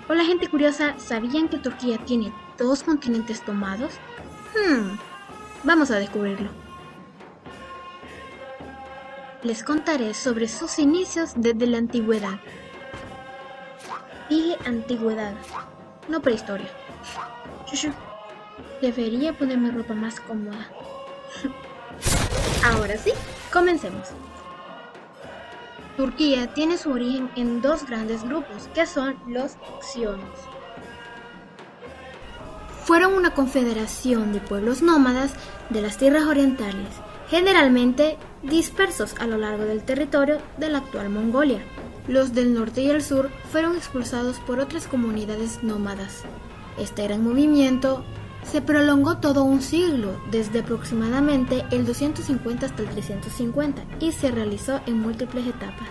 Hola gente curiosa, ¿sabían que Turquía tiene dos continentes tomados? Vamos a descubrirlo. Les contaré sobre sus inicios desde la antigüedad. Dije antigüedad, no prehistoria. Shushu, debería ponerme ropa más cómoda. Ahora sí, comencemos. Turquía tiene su origen en dos grandes grupos, que son los xions. Fueron una confederación de pueblos nómadas de las tierras orientales, generalmente dispersos a lo largo del territorio de la actual Mongolia. Los del norte y el sur fueron expulsados por otras comunidades nómadas. Este gran movimiento se prolongó todo un siglo, desde aproximadamente el 250 hasta el 350, y se realizó en múltiples etapas.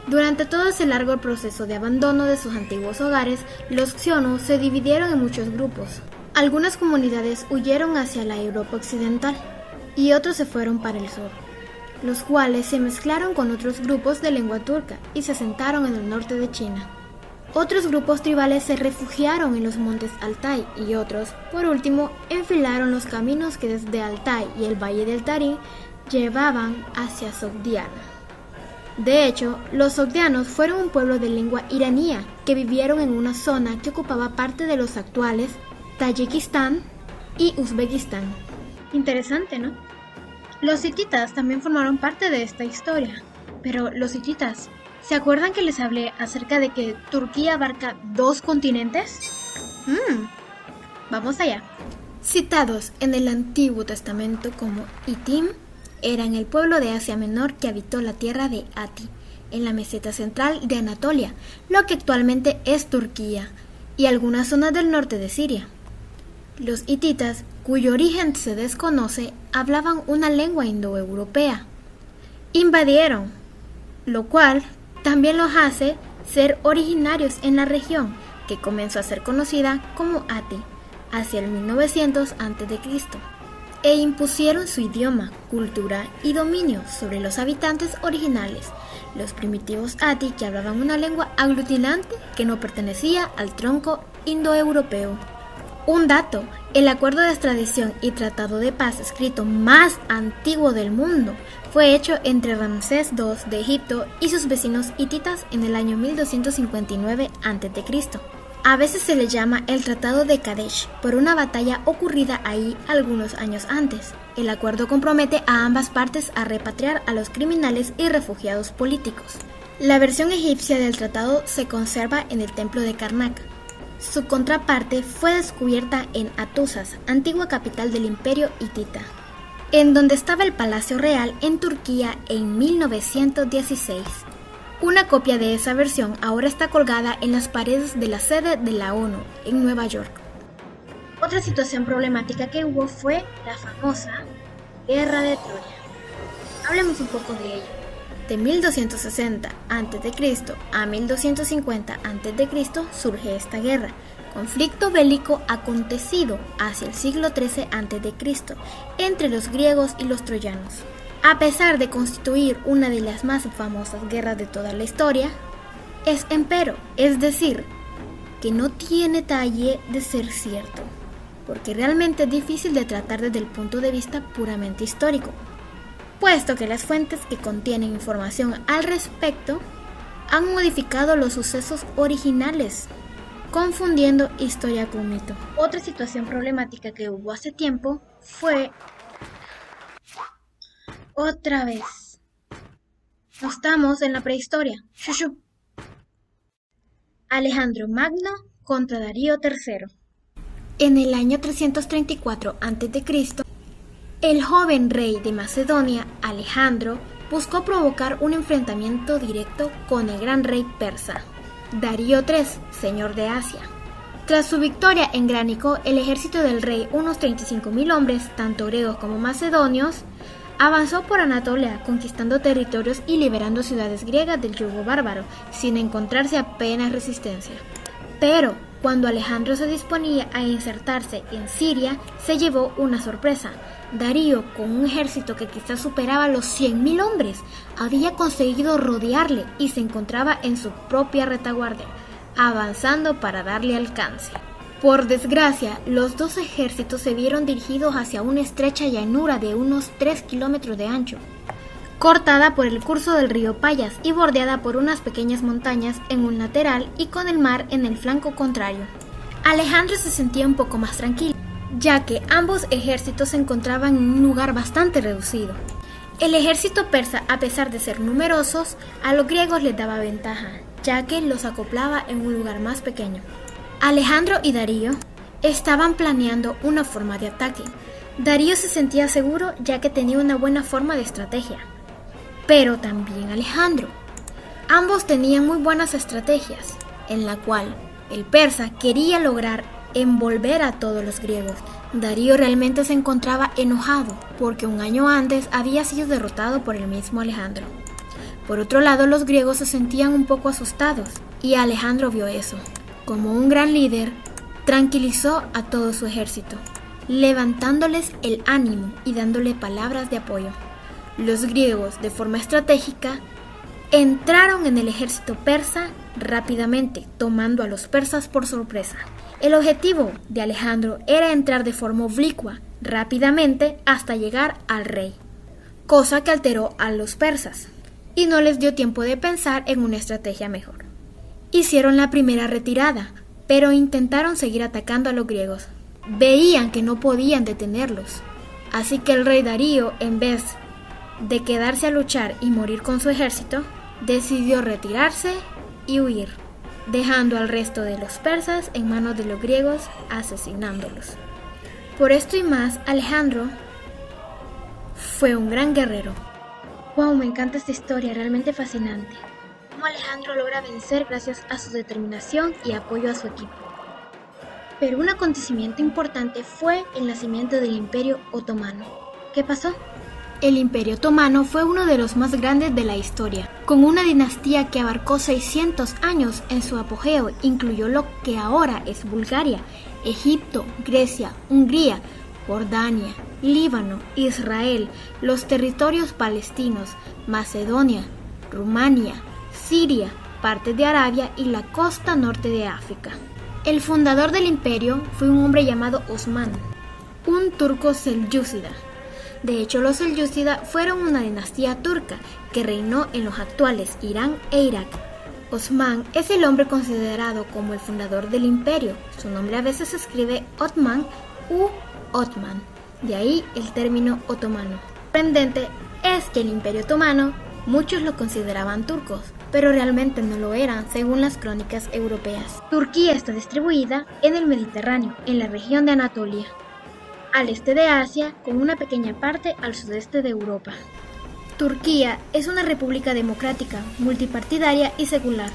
Durante todo ese largo proceso de abandono de sus antiguos hogares, los xiongnu se dividieron en muchos grupos. Algunas comunidades huyeron hacia la Europa occidental y otros se fueron para el sur, los cuales se mezclaron con otros grupos de lengua turca y se asentaron en el norte de China. Otros grupos tribales se refugiaron en los montes Altai y otros, por último, enfilaron los caminos que desde Altai y el valle del Tarim llevaban hacia Sogdiana. De hecho, los sogdianos fueron un pueblo de lengua iranía que vivieron en una zona que ocupaba parte de los actuales Tayikistán y Uzbekistán. Interesante, ¿no? Los hititas también formaron parte de esta historia, pero los hititas, ¿se acuerdan que les hablé acerca de que Turquía abarca dos continentes? Vamos allá. Citados en el Antiguo Testamento como Hitim, eran el pueblo de Asia Menor que habitó la tierra de Ati, en la meseta central de Anatolia, lo que actualmente es Turquía, y algunas zonas del norte de Siria. Los hititas, cuyo origen se desconoce, hablaban una lengua indoeuropea. Invadieron, lo cual también los hace ser originarios en la región, que comenzó a ser conocida como Ati, hacia el 1900 a.C., e impusieron su idioma, cultura y dominio sobre los habitantes originales, los primitivos Ati, que hablaban una lengua aglutinante que no pertenecía al tronco indoeuropeo. Un dato: el acuerdo de extradición y tratado de paz escrito más antiguo del mundo fue hecho entre Ramsés II de Egipto y sus vecinos hititas en el año 1259 a.C. A veces se le llama el Tratado de Kadesh por una batalla ocurrida ahí algunos años antes. El acuerdo compromete a ambas partes a repatriar a los criminales y refugiados políticos. La versión egipcia del tratado se conserva en el templo de Karnak. Su contraparte fue descubierta en Atusas, antigua capital del imperio hitita, en donde estaba el Palacio Real en Turquía en 1916. Una copia de esa versión ahora está colgada en las paredes de la sede de la ONU en Nueva York. Otra situación problemática que hubo fue la famosa Guerra de Troya. Hablemos un poco de ello. De 1260 a.C. a 1250 a.C. surge esta guerra, conflicto bélico acontecido hacia el siglo XIII a.C. entre los griegos y los troyanos. A pesar de constituir una de las más famosas guerras de toda la historia, es empero, es decir, que no tiene talle de ser cierto, porque realmente es difícil de tratar desde el punto de vista puramente histórico, puesto que las fuentes que contienen información al respecto han modificado los sucesos originales, confundiendo historia con mito. Otra situación problemática que hubo hace tiempo fue otra vez. No estamos en la prehistoria. Shushu. Alejandro Magno contra Darío III. En el año 334 a.C., el joven rey de Macedonia, Alejandro, buscó provocar un enfrentamiento directo con el gran rey persa, Darío III, señor de Asia. Tras su victoria en Gránico, el ejército del rey, unos 35.000 hombres, tanto griegos como macedonios, avanzó por Anatolia, conquistando territorios y liberando ciudades griegas del yugo bárbaro, sin encontrarse apenas resistencia. Pero, cuando Alejandro se disponía a insertarse en Siria, se llevó una sorpresa. Darío, con un ejército que quizás superaba los 100.000 hombres, había conseguido rodearle y se encontraba en su propia retaguardia. avanzando para darle alcance. Por desgracia, los dos ejércitos se vieron dirigidos hacia una estrecha llanura de unos 3 kilómetros de ancho, cortada por el curso del río Payas y bordeada por unas pequeñas montañas en un lateral y con el mar en el flanco contrario. Alejandro se sentía un poco más tranquilo, ya que ambos ejércitos se encontraban en un lugar bastante reducido. El ejército persa, a pesar de ser numerosos, a los griegos les daba ventaja, ya que los acoplaba en un lugar más pequeño. Alejandro y Darío estaban planeando una forma de ataque. Darío se sentía seguro ya que tenía una buena forma de estrategia, pero también Alejandro. Ambos tenían muy buenas estrategias, en la cual el persa quería lograr envolver a todos los griegos. Darío realmente se encontraba enojado porque un año antes había sido derrotado por el mismo Alejandro. Por otro lado, los griegos se sentían un poco asustados y Alejandro vio eso. Como un gran líder, tranquilizó a todo su ejército, levantándoles el ánimo y dándole palabras de apoyo. Los griegos, de forma estratégica, entraron en el ejército persa rápidamente, tomando a los persas por sorpresa. El objetivo de Alejandro era entrar de forma oblicua, rápidamente, hasta llegar al rey, cosa que alteró a los persas y no les dio tiempo de pensar en una estrategia mejor. Hicieron la primera retirada, pero intentaron seguir atacando a los griegos. Veían que no podían detenerlos, así que el rey Darío, en vez de quedarse a luchar y morir con su ejército, decidió retirarse y huir, dejando al resto de los persas en manos de los griegos, asesinándolos. Por esto y más, Alejandro fue un gran guerrero. Wow, me encanta esta historia, realmente fascinante. Cómo Alejandro logra vencer gracias a su determinación y apoyo a su equipo. Pero un acontecimiento importante fue el nacimiento del Imperio Otomano. ¿Qué pasó? El Imperio Otomano fue uno de los más grandes de la historia, con una dinastía que abarcó 600 años. En su apogeo incluyó lo que ahora es Bulgaria, Egipto, Grecia, Hungría, Jordania, Líbano, Israel, los territorios palestinos, Macedonia, Rumania, Siria, parte de Arabia y la costa norte de África. El fundador del imperio fue un hombre llamado Osman, un turco selyúcida. De hecho, los selyúcida fueron una dinastía turca que reinó en los actuales Irán e Irak. Osman es el hombre considerado como el fundador del imperio. Su nombre a veces se escribe Otman u Otman, de ahí el término otomano. Sorprendente es que el Imperio Otomano muchos lo consideraban turcos, pero realmente no lo eran según las crónicas europeas. Turquía está distribuida en el Mediterráneo, en la región de Anatolia, al este de Asia, con una pequeña parte al sudeste de Europa. Turquía es una república democrática, multipartidaria y secular.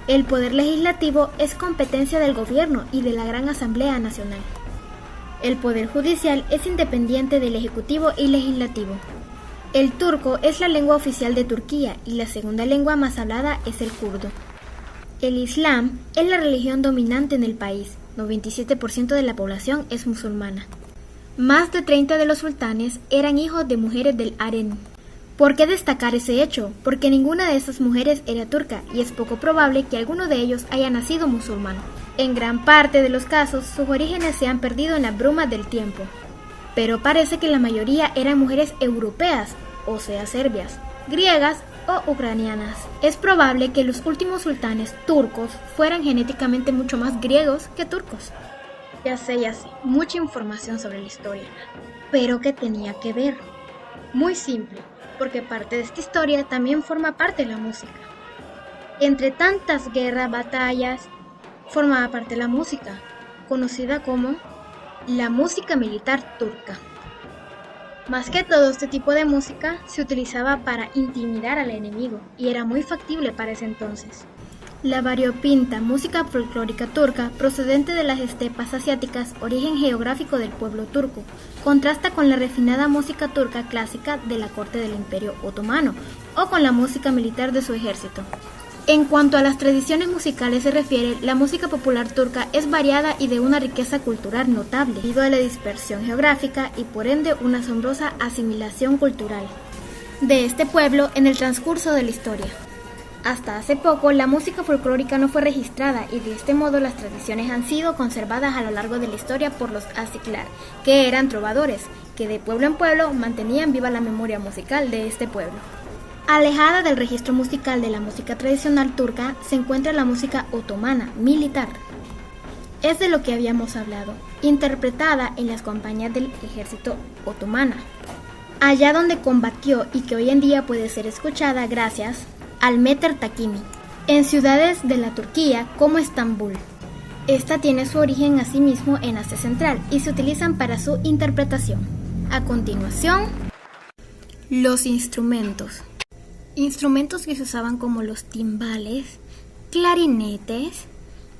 El poder legislativo es competencia del gobierno y de la Gran Asamblea Nacional. El poder judicial es independiente del ejecutivo y legislativo. El turco es la lengua oficial de Turquía y la segunda lengua más hablada es el kurdo. El Islam es la religión dominante en el país. 97% de la población es musulmana. Más de 30 de los sultanes eran hijos de mujeres del harén. ¿Por qué destacar ese hecho? Porque ninguna de esas mujeres era turca y es poco probable que alguno de ellos haya nacido musulmán. En gran parte de los casos, sus orígenes se han perdido en la bruma del tiempo. Pero parece que la mayoría eran mujeres europeas, o sea serbias, griegas o ucranianas. Es probable que los últimos sultanes turcos fueran genéticamente mucho más griegos que turcos. Ya sé, mucha información sobre la historia. ¿Pero qué tenía que ver? Muy simple, porque parte de esta historia también forma parte de la música. Entre tantas guerras, batallas, formaba parte de la música, conocida como la música militar turca. Más que todo, este tipo de música se utilizaba para intimidar al enemigo y era muy factible para ese entonces. La variopinta música folclórica turca, procedente de las estepas asiáticas, origen geográfico del pueblo turco, contrasta con la refinada música turca clásica de la corte del Imperio Otomano o con la música militar de su ejército. En cuanto a las tradiciones musicales se refiere, la música popular turca es variada y de una riqueza cultural notable, debido a la dispersión geográfica y por ende una asombrosa asimilación cultural de este pueblo en el transcurso de la historia. Hasta hace poco, la música folclórica no fue registrada y de este modo las tradiciones han sido conservadas a lo largo de la historia por los Aciclar, que eran trovadores, que de pueblo en pueblo mantenían viva la memoria musical de este pueblo. Alejada del registro musical de la música tradicional turca, se encuentra la música otomana, militar. Es de lo que habíamos hablado, interpretada en las campañas del ejército otomana, allá donde combatió y que hoy en día puede ser escuchada gracias al Meter Takimi, en ciudades de la Turquía como Estambul. Esta tiene su origen asimismo en Asia Central y se utilizan para su interpretación. A continuación, los instrumentos. Instrumentos que se usaban como los timbales, clarinetes,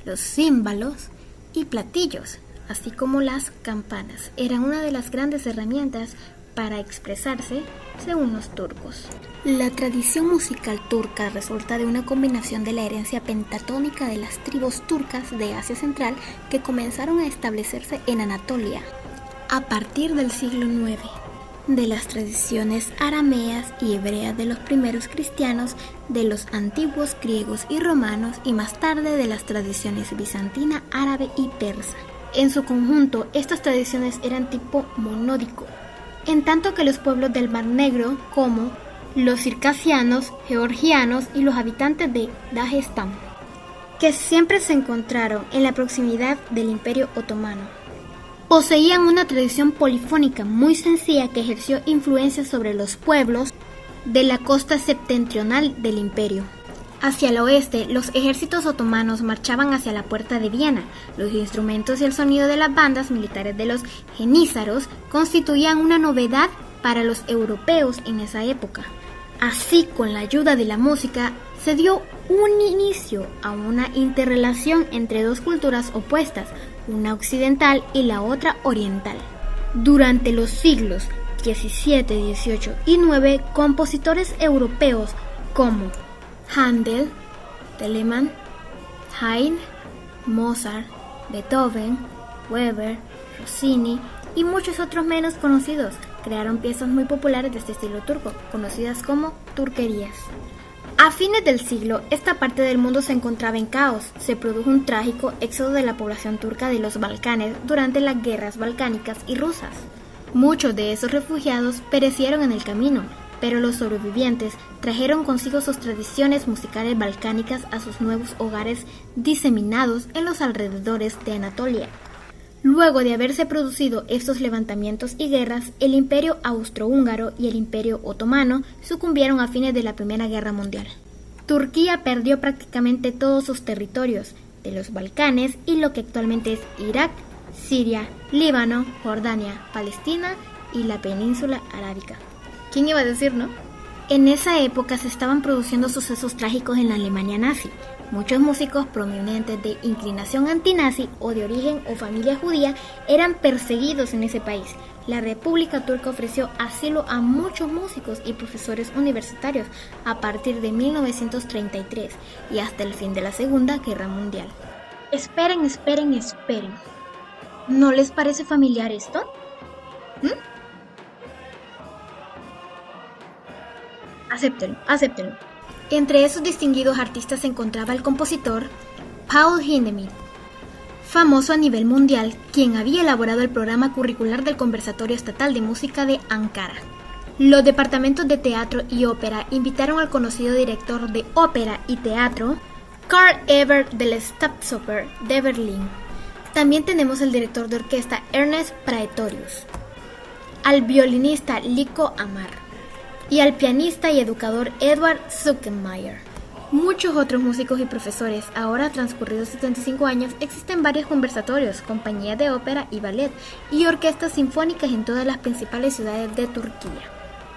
los címbalos y platillos, así como las campanas. Eran una de las grandes herramientas para expresarse según los turcos. La tradición musical turca resulta de una combinación de la herencia pentatónica de las tribus turcas de Asia Central que comenzaron a establecerse en Anatolia a partir del siglo IX, de las tradiciones arameas y hebreas de los primeros cristianos, de los antiguos griegos y romanos y más tarde de las tradiciones bizantina, árabe y persa. En su conjunto, estas tradiciones eran tipo monódico, en tanto que los pueblos del Mar Negro, como los circasianos, georgianos y los habitantes de Dagestán, que siempre se encontraron en la proximidad del Imperio Otomano, poseían una tradición polifónica muy sencilla que ejerció influencia sobre los pueblos de la costa septentrional del imperio. Hacia el oeste, los ejércitos otomanos marchaban hacia la puerta de Viena. Los instrumentos y el sonido de las bandas militares de los jenízaros constituían una novedad para los europeos en esa época. Así, con la ayuda de la música, se dio un inicio a una interrelación entre dos culturas opuestas, una occidental y la otra oriental. Durante los siglos XVII, XVIII y IX, compositores europeos como Händel, Telemann, Haydn, Mozart, Beethoven, Weber, Rossini y muchos otros menos conocidos crearon piezas muy populares de este estilo turco, conocidas como turquerías. A fines del siglo, esta parte del mundo se encontraba en caos. Se produjo un trágico éxodo de la población turca de los Balcanes durante las guerras balcánicas y rusas. Muchos de esos refugiados perecieron en el camino, pero los sobrevivientes trajeron consigo sus tradiciones musicales balcánicas a sus nuevos hogares diseminados en los alrededores de Anatolia. Luego de haberse producido estos levantamientos y guerras, el Imperio Austrohúngaro y el Imperio Otomano sucumbieron a fines de la Primera Guerra Mundial. Turquía perdió prácticamente todos sus territorios de los Balcanes y lo que actualmente es Irak, Siria, Líbano, Jordania, Palestina y la península arábica. ¿Quién iba a decir, no? En esa época se estaban produciendo sucesos trágicos en la Alemania nazi. Muchos músicos prominentes de inclinación antinazi o de origen o familia judía eran perseguidos en ese país. La República Turca ofreció asilo a muchos músicos y profesores universitarios a partir de 1933 y hasta el fin de la Segunda Guerra Mundial. Esperen. ¿No les parece familiar esto? Acéptenlo. Entre esos distinguidos artistas se encontraba el compositor Paul Hindemith, famoso a nivel mundial, quien había elaborado el programa curricular del Conservatorio Estatal de Música de Ankara. Los departamentos de teatro y ópera invitaron al conocido director de ópera y teatro, Karl Ebert del Staatsoper de Berlín. También tenemos el director de orquesta Ernest Praetorius, al violinista Lico Amar y al pianista y educador Edward Zuckermeier. Muchos otros músicos y profesores. Ahora, transcurridos 75 años, existen varios conservatorios, compañías de ópera y ballet y orquestas sinfónicas en todas las principales ciudades de Turquía.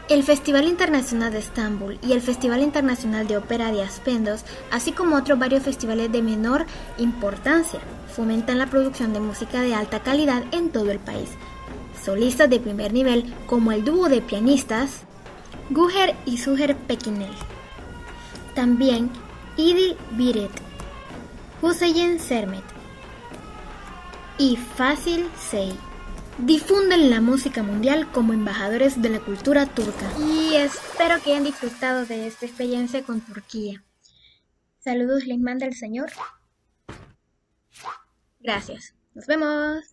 El Festival Internacional de Estambul y el Festival Internacional de Ópera de Aspendos, así como otros varios festivales de menor importancia, fomentan la producción de música de alta calidad en todo el país. Solistas de primer nivel, como el dúo de pianistas Güher y Suher Pekinel. También Idil Biret, Hüseyin Sermet y Fasil Sey difunden la música mundial como embajadores de la cultura turca. Y espero que hayan disfrutado de esta experiencia con Turquía. Saludos les manda el Señor. Gracias. Nos vemos.